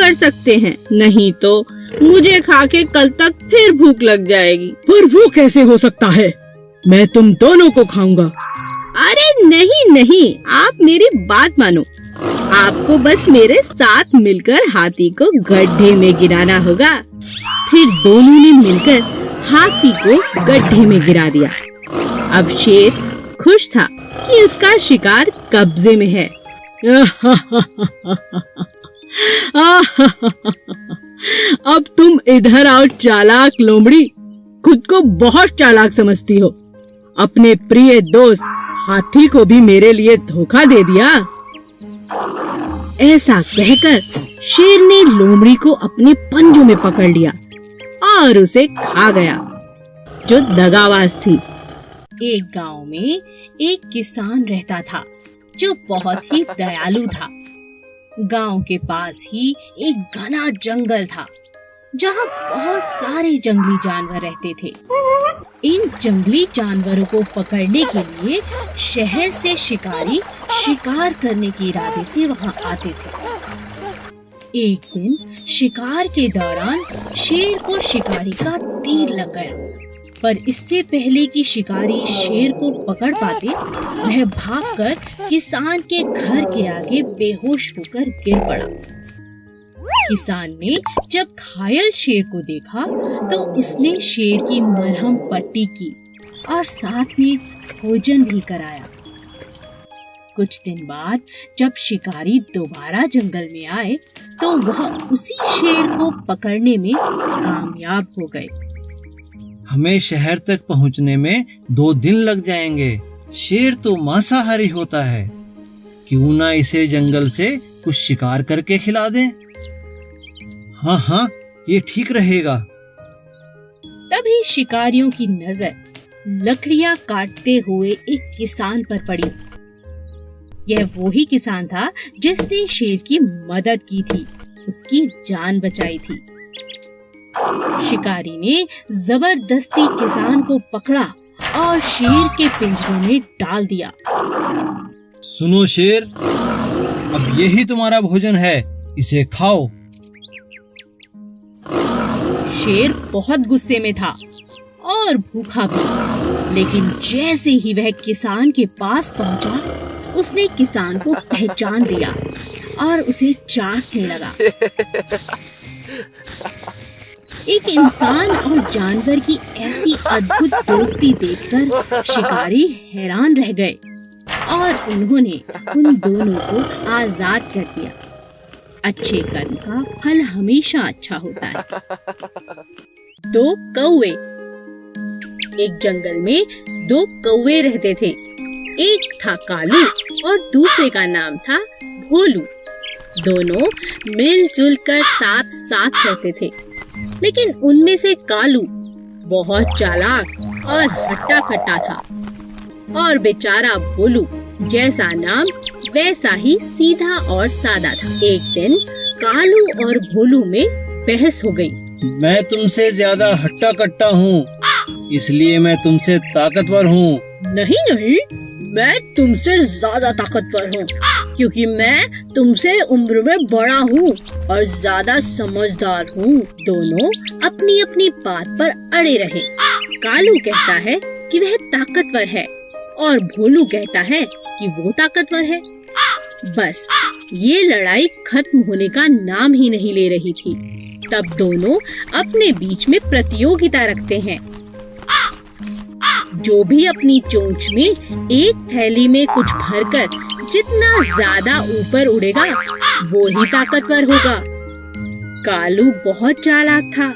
कर सकते हैं, नहीं तो मुझे खा के कल तक फिर भूख लग जाएगी। पर वो कैसे हो सकता है? मैं तुम दोनों को खाऊंगा। अरे नहीं नहीं, आप मेरी बात मानो। आपको बस मेरे साथ मिलकर हाथी को गड्ढे में गिराना होगा। फिर दोनों ने मिलकर हाथी को गड्ढे में गिरा दिया। अब शेर खुश था कि उसका शिकार कब्जे में है। अब तुम इधर आओ चालाक लोमड़ी, खुद को बहुत चालाक समझती हो। अपने प्रिय दोस्त हाथी को भी मेरे लिए धोखा दे दिया। ऐसा कहकर शेर ने लोमड़ी को अपने पंजों में पकड़ लिया और उसे खा गया, जो दगाबाज थी। एक गांव में एक किसान रहता था जो बहुत ही दयालु था। गांव के पास ही एक घना जंगल था जहां बहुत सारे जंगली जानवर रहते थे। इन जंगली जानवरों को पकड़ने के लिए शहर से शिकारी शिकार करने के इरादे से वहां आते थे। एक दिन शिकार के दौरान शेर को शिकारी का तीर लग गया, पर इससे पहले कि शिकारी शेर को पकड़ पाते, वह भागकर किसान के घर के आगे बेहोश होकर गिर पड़ा। किसान ने जब घायल शेर को देखा तो उसने शेर की मरहम पट्टी की और साथ में भोजन भी कराया। कुछ दिन बाद जब शिकारी दोबारा जंगल में आए तो वह उसी शेर को पकड़ने में कामयाब हो गए। हमें शहर तक पहुंचने में 2 दिन लग जाएंगे। शेर तो मांसाहारी होता है, क्यों ना इसे जंगल से कुछ शिकार करके खिला दें। हाँ हाँ, ये ठीक रहेगा। तभी शिकारियों की नजर लकड़ियां काटते हुए एक किसान पर पड़ी। यह वही किसान था जिसने शेर की मदद की थी, उसकी जान बचाई थी। शिकारी ने जबरदस्ती किसान को पकड़ा और शेर के पिंजरे में डाल दिया। सुनो शेर, अब यही तुम्हारा भोजन है, इसे खाओ। शेर बहुत गुस्से में था और भूखा भी, लेकिन जैसे ही वह किसान के पास पहुंचा, उसने किसान को पहचान लिया और उसे चाटने लगा। एक इंसान और जानवर की ऐसी अद्भुत दोस्ती देखकर शिकारी हैरान रह गए और उन्होंने उन दोनों को आजाद कर दिया। अच्छे कर्म का फल हमेशा अच्छा होता है। 2 कौवे। एक जंगल में 2 कौवे रहते थे। एक था कालू और दूसरे का नाम था भोलू। दोनों मिलजुल कर साथ साथ रहते थे, लेकिन उनमें से कालू बहुत चालाक और हट्टा कट्टा था और बेचारा भोलू जैसा नाम वैसा ही सीधा और सादा था। एक दिन कालू और भोलू में बहस हो गई। मैं तुमसे ज्यादा हट्टा कट्टा हूँ, इसलिए मैं तुमसे ताकतवर हूँ। नहीं नहीं, मैं तुमसे ज्यादा ताकतवर हूँ, क्योंकि मैं तुमसे उम्र में बड़ा हूँ और ज्यादा समझदार हूँ। दोनों अपनी अपनी बात पर अड़े रहे। कालू कहता है कि वह ताकतवर है और भोलू कहता है कि वो ताकतवर है। बस ये लड़ाई खत्म होने का नाम ही नहीं ले रही थी। तब दोनों अपने बीच में प्रतियोगिता रखते हैं। जो भी अपनी चोंच में एक थैली में कुछ भरकर जितना ज्यादा ऊपर उड़ेगा वो ही ताकतवर होगा। कालू बहुत चालाक था।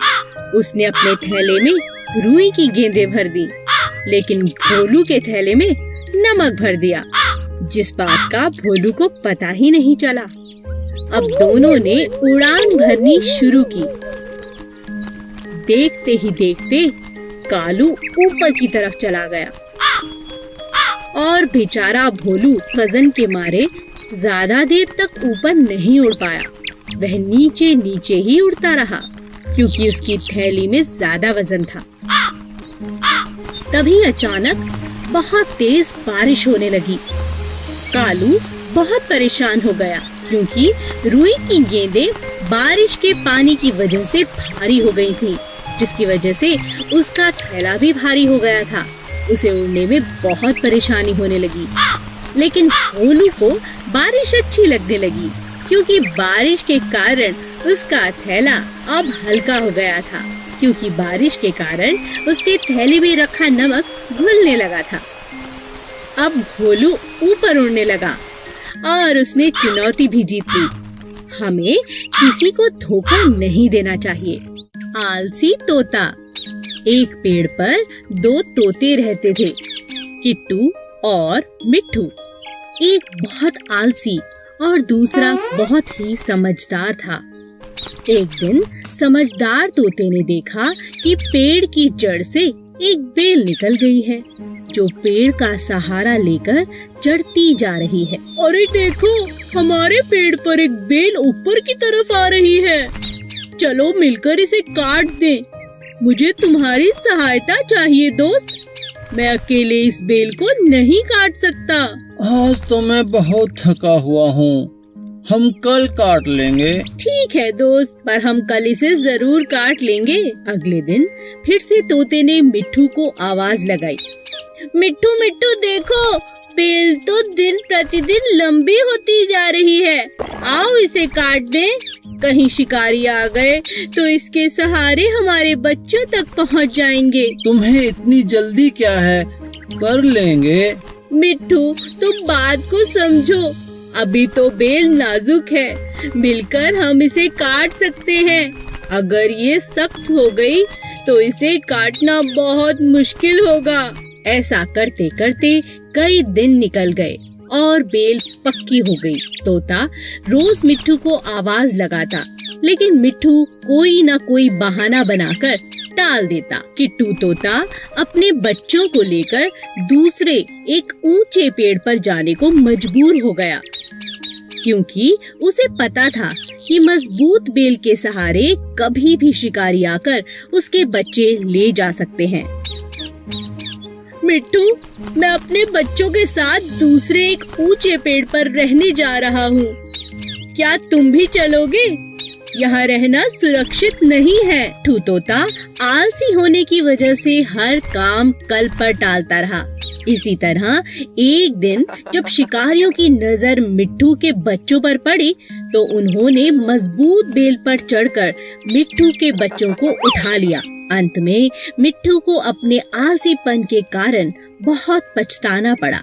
उसने अपने थैले में रुई की गेंदें भर दी, लेकिन भोलू के थैले में नमक भर दिया, जिस बात का भोलू को पता ही नहीं चला। अब दोनों ने उड़ान भरनी शुरू की। देखते ही देखते कालू ऊपर की तरफ चला गया और बेचारा भोलू वजन के मारे ज्यादा देर तक ऊपर नहीं उड़ पाया। वह नीचे नीचे ही उड़ता रहा, क्योंकि उसकी थैली में ज्यादा वजन था। तभी अचानक बहुत तेज बारिश होने लगी। कालू बहुत परेशान हो गया, क्योंकि रुई की गेंदें बारिश के पानी की वजह से भारी हो गई थी, जिसकी वजह से उसका थैला भी भारी हो गया था। उसे उड़ने में बहुत परेशानी होने लगी। लेकिन भोलू को बारिश अच्छी लगने लगी, क्योंकि बारिश के कारण उसका थैला अब हल्का हो गया था, क्योंकि बारिश के कारण उसके थैले में रखा नमक घुलने लगा था। अब भोलू ऊपर उड़ने लगा और उसने चुनौती भी जीत ली। हमें किसी को धोखा नहीं देना चाहिए। आलसी तोता। एक पेड़ पर 2 तोते रहते थे, किट्टू और मिट्ठू। एक बहुत आलसी और दूसरा बहुत ही समझदार था। एक दिन समझदार तोते ने देखा कि पेड़ की जड़ से एक बेल निकल गई है, जो पेड़ का सहारा लेकर चढ़ती जा रही है। अरे देखो, हमारे पेड़ पर एक बेल ऊपर की तरफ आ रही है। चलो मिलकर इसे काट दें। मुझे तुम्हारी सहायता चाहिए दोस्त। मैं अकेले इस बेल को नहीं काट सकता। आज तो मैं बहुत थका हुआ हूँ, हम कल काट लेंगे। ठीक है दोस्त, पर हम कल इसे जरूर काट लेंगे। अगले दिन फिर से तोते ने मिट्ठू को आवाज लगाई। मिट्ठू मिट्ठू देखो, बेल तो दिन प्रतिदिन लंबी होती जा रही है। आओ इसे काट दें। कहीं शिकारी आ गए तो इसके सहारे हमारे बच्चों तक पहुंच जाएंगे। तुम्हें इतनी जल्दी क्या है, कर लेंगे। मिट्ठू तुम बात को समझो, अभी तो बेल नाजुक है, मिलकर हम इसे काट सकते हैं। अगर ये सख्त हो गई तो इसे काटना बहुत मुश्किल होगा। ऐसा करते करते कई दिन निकल गए और बेल पक्की हो गई। तोता रोज मिट्ठू को आवाज लगाता, लेकिन मिट्ठू कोई न कोई बहाना बनाकर टाल देता। किट्टू तोता अपने बच्चों को लेकर दूसरे एक ऊंचे पेड़ पर जाने को मजबूर हो गया, क्योंकि उसे पता था कि मजबूत बेल के सहारे कभी भी शिकारी आकर उसके बच्चे ले जा सकते हैं। मिट्ठू, मैं अपने बच्चों के साथ दूसरे एक ऊंचे पेड़ पर रहने जा रहा हूँ। क्या तुम भी चलोगे? यहाँ रहना सुरक्षित नहीं है। मिट्ठू तोता आलसी होने की वजह से हर काम कल पर टालता रहा। इसी तरह एक दिन जब शिकारियों की नजर मिट्ठू के बच्चों पर पड़ी, तो उन्होंने मजबूत बेल पर चढ़कर मिट्ठू के बच्चों को उठा लिया। अंत में मिट्ठू को अपने आलसीपन के कारण बहुत पछताना पड़ा।